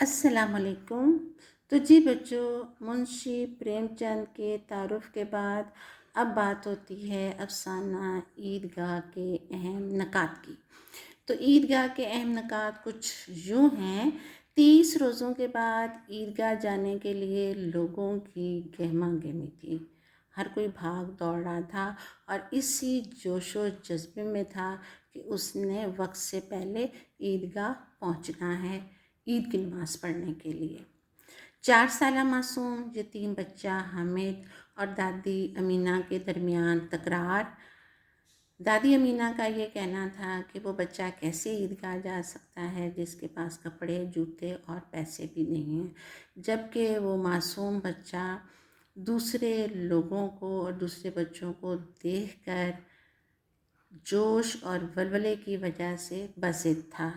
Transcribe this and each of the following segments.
السلام علیکم۔ تو جی بچوں، منشی پریم چند کے تعارف کے بعد اب بات ہوتی ہے افسانہ عیدگاہ کے اہم نکات کی۔ تو عیدگاہ کے اہم نکات کچھ یوں ہیں۔ 30 روزوں کے بعد عیدگاہ جانے کے لیے لوگوں کی گہما گہمی تھی۔ ہر کوئی بھاگ دوڑ رہا تھا اور اسی جوش و جذبے میں تھا کہ اس نے وقت سے پہلے عیدگاہ پہنچنا ہے عید کی نماز پڑھنے کے لیے۔ 4 سالہ معصوم یتیم بچہ حامد اور دادی امینہ کے درمیان تکرار۔ دادی امینہ کا یہ کہنا تھا کہ وہ بچہ کیسے عیدگاہ جا سکتا ہے جس کے پاس کپڑے، جوتے اور پیسے بھی نہیں ہیں، جبکہ وہ معصوم بچہ دوسرے لوگوں کو اور دوسرے بچوں کو دیکھ کر جوش اور ولولے کی وجہ سے بضد تھا۔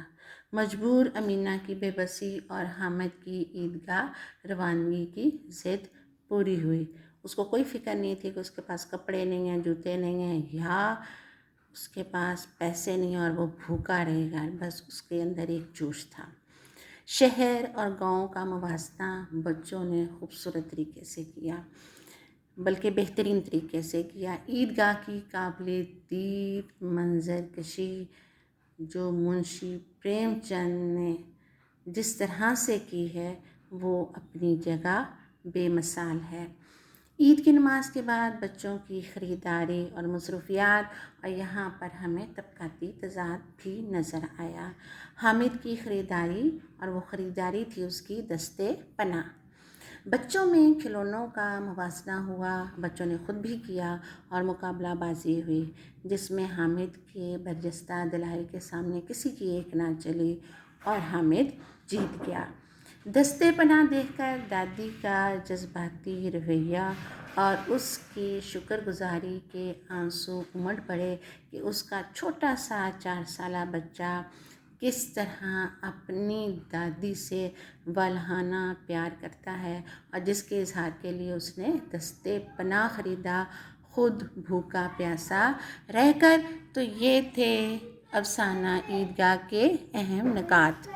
مجبور امینہ کی بے بسی اور حامد کی عیدگاہ روانگی کی ضد پوری ہوئی۔ اس کو کوئی فکر نہیں تھی کہ اس کے پاس کپڑے نہیں ہیں، جوتے نہیں ہیں یا اس کے پاس پیسے نہیں ہیں اور وہ بھوکا رہے گا، بس اس کے اندر ایک جوش تھا۔ شہر اور گاؤں کا موازنہ بچوں نے خوبصورت طریقے سے کیا، بلکہ بہترین طریقے سے کیا۔ عیدگاہ کی قابل دید منظر کشی جو منشی پریم چند نے جس طرح سے کی ہے وہ اپنی جگہ بے مثال ہے۔ عید کی نماز کے بعد بچوں کی خریداری اور مصروفیات، اور یہاں پر ہمیں طبقاتی تضاد بھی نظر آیا۔ حامد کی خریداری، اور وہ خریداری تھی اس کی دستے پناہ۔ بچوں میں کھلونوں کا موازنہ ہوا، بچوں نے خود بھی کیا اور مقابلہ بازی ہوئی جس میں حامد کے برجستہ دلائل کے سامنے کسی کی ایک نہ چلی اور حامد جیت گیا۔ دستے پناہ دیکھ کر دادی کا جذباتی رویہ اور اس کی شکر گزاری کے آنسو امڑ پڑے کہ اس کا چھوٹا سا 4 سالہ بچہ کس طرح اپنی دادی سے والہانہ پیار کرتا ہے اور جس کے اظہار کے لیے اس نے دستے پناہ خریدا، خود بھوکا پیاسا رہ کر۔ تو یہ تھے افسانہ عیدگاہ کے اہم نکات۔